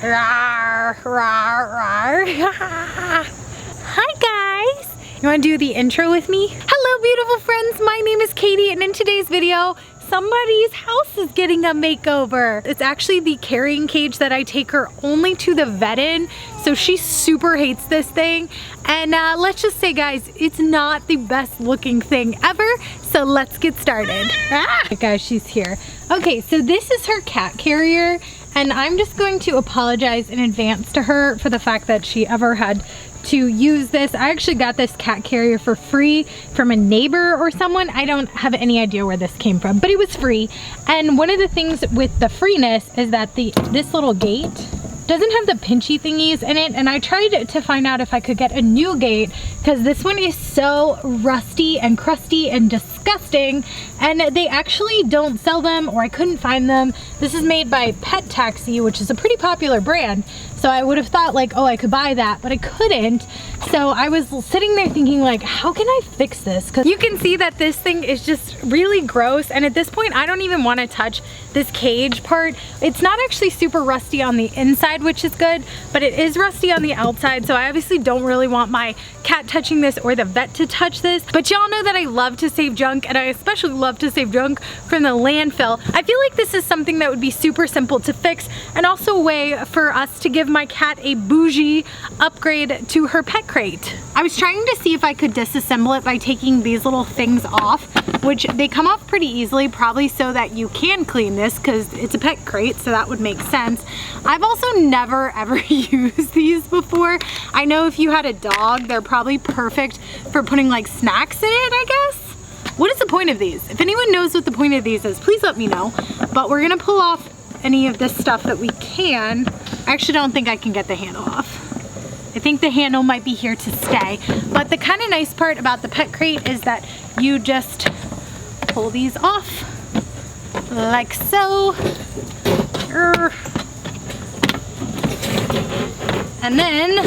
Rawr, rawr, rawr. Hi guys! You want to do the intro with me? Hello beautiful friends, my name is Katie and in today's video, somebody's house is getting a makeover. It's actually the carrying cage that I take her only to the vet in, so she super hates this thing. And let's just say guys, it's not the best looking thing ever, so let's get started. Guys, she's here. Okay, so this is her cat carrier. And I'm just going to apologize in advance to her for the fact that she ever had to use this. I actually got this cat carrier for free from a neighbor or someone. I don't have any idea where this came from, but it was free. And one of the things with the freeness is that this little gate doesn't have the pinchy thingies in it, and I tried to find out if I could get a new gate because this one is so rusty and crusty and disgusting, and they actually don't sell them, or I couldn't find them. This is made by Pet Taxi, which is a pretty popular brand, so I would have thought like, oh, I could buy that, but I couldn't. So I was sitting there thinking like, how can I fix this? Because you can see that this thing is just really gross, and at this point I don't even want to touch this cage part. It's not actually super rusty on the inside, which is good, but it is rusty on the outside, so I obviously don't really want my cat touching this or the vet to touch this. But y'all know that I love to save junk, and I especially love to save junk from the landfill. I feel like this is something that would be super simple to fix, and also a way for us to give my cat a bougie upgrade to her pet crate. I was trying to see if I could disassemble it by taking these little things off, which they come off pretty easily, probably so that you can clean this because it's a pet crate, so that would make sense. I've also never ever used these before. I know if you had a dog, they're probably perfect for putting like snacks in it, I guess. What is the point of these? If anyone knows what the point of these is, please let me know. But we're gonna pull off any of this stuff that we can. I actually don't think I can get the handle off. I think the handle might be here to stay. But the kind of nice part about the pet crate is that you just pull these off like so. And then,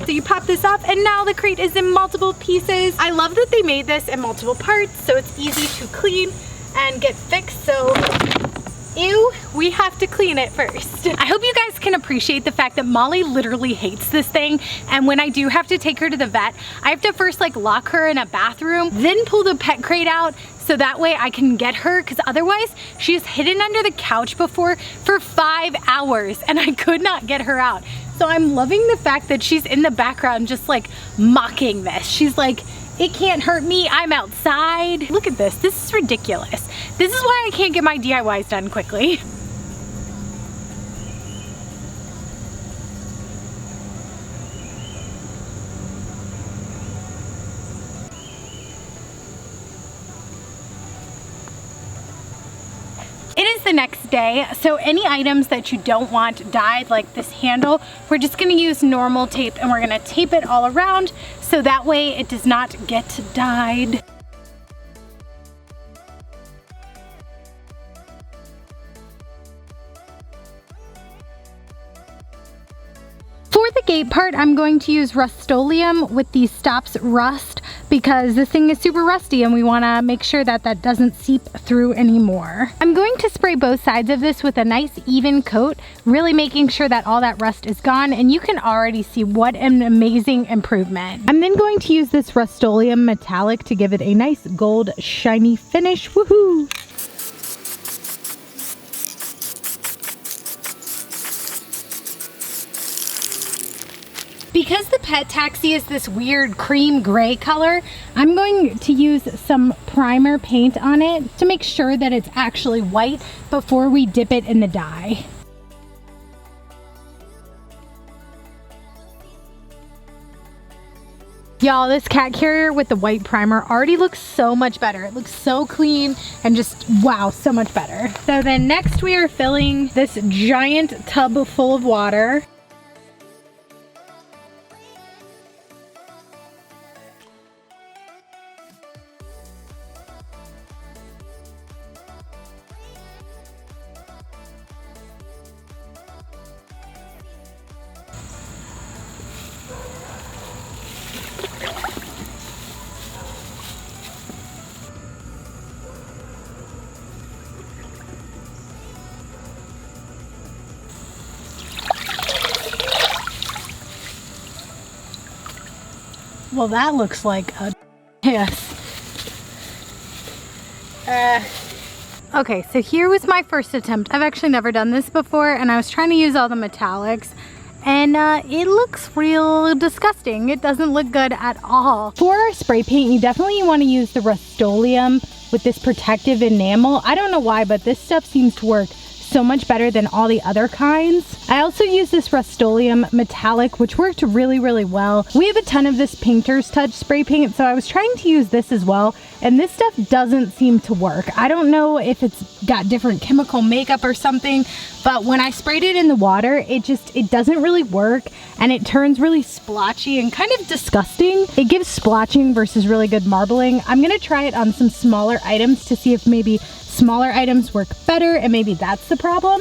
so you pop this off and now the crate is in multiple pieces. I love that they made this in multiple parts so it's easy to clean and get fixed. So ew, we have to clean it first. I hope you guys can appreciate the fact that Molly literally hates this thing, and when I do have to take her to the vet, I have to first like lock her in a bathroom, then pull the pet crate out so that way I can get her, because otherwise she's hidden under the couch before for 5 hours and I could not get her out. So I'm loving the fact that she's in the background just like mocking this. She's like, it can't hurt me, I'm outside. Look at this, this is ridiculous. This is why I can't get my DIYs done quickly. It is the next day, so any items that you don't want dyed, like this handle, we're just gonna use normal tape and we're gonna tape it all around so that way it does not get dyed. For the gate part, I'm going to use Rust-Oleum with the Stops Rust because this thing is super rusty and we want to make sure that that doesn't seep through anymore. I'm going to spray both sides of this with a nice even coat, really making sure that all that rust is gone, and you can already see what an amazing improvement. I'm then going to use this Rust-Oleum metallic to give it a nice gold shiny finish. Woohoo! Because the Pet Taxi is this weird cream gray color, I'm going to use some primer paint on it to make sure that it's actually white before we dip it in the dye. Y'all, this cat carrier with the white primer already looks so much better. It looks so clean and just, wow, so much better. So then next we are filling this giant tub full of water. Well, that looks like a yes. Okay, so here was my first attempt. I've actually never done this before, and I was trying to use all the metallics, and it looks real disgusting. It doesn't look good at all. For our spray paint, you definitely want to use the Rust-Oleum with this protective enamel. I don't know why, but this stuff seems to work so much better than all the other kinds. I also use this Rust-Oleum metallic, which worked really, really well. We have a ton of this Painter's Touch spray paint, so I was trying to use this as well, and this stuff doesn't seem to work. I don't know if it's got different chemical makeup or something, but when I sprayed it in the water, it doesn't really work, and it turns really splotchy and kind of disgusting. It gives splotching versus really good marbling. I'm gonna try it on some smaller items to see if maybe smaller items work better, and maybe that's the problem.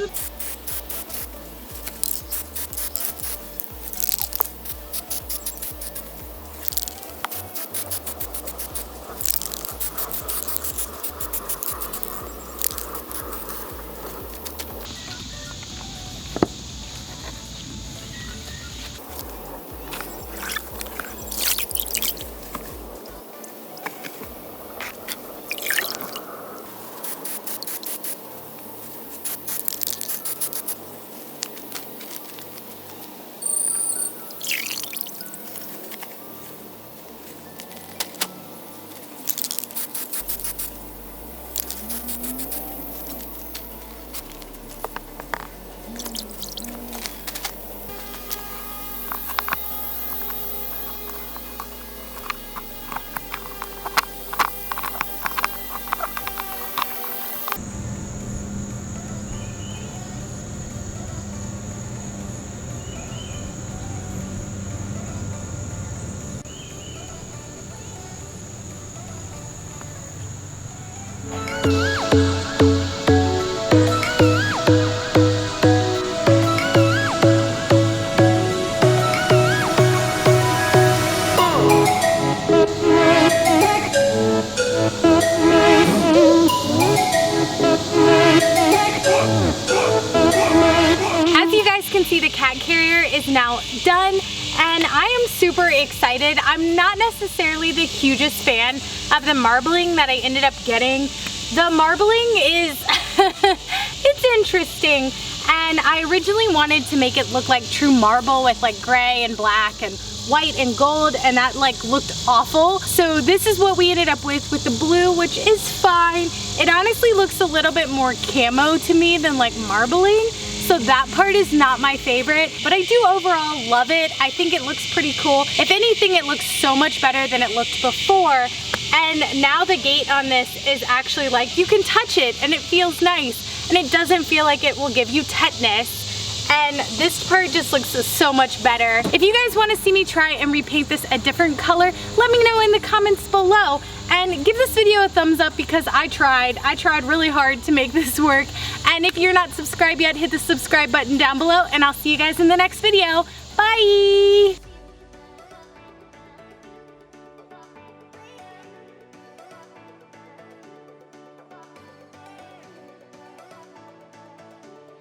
Is now done, and I am super excited. I'm not necessarily the hugest fan of the marbling that I ended up getting. The marbling is it's interesting, and I originally wanted to make it look like true marble with like gray and black and white and gold, and that like looked awful. So this is what we ended up with the blue, which is fine. It honestly looks a little bit more camo to me than like marbling. So that part is not my favorite, but I do overall love it. I think it looks pretty cool. If anything, it looks so much better than it looked before. And now the gate on this is actually like, you can touch it and it feels nice. And it doesn't feel like it will give you tetanus. And this part just looks so much better. If you guys want to see me try and repaint this a different color, let me know in the comments below. And give this video a thumbs up because I tried really hard to make this work. And if you're not subscribed yet, hit the subscribe button down below, and I'll see you guys in the next video. Bye!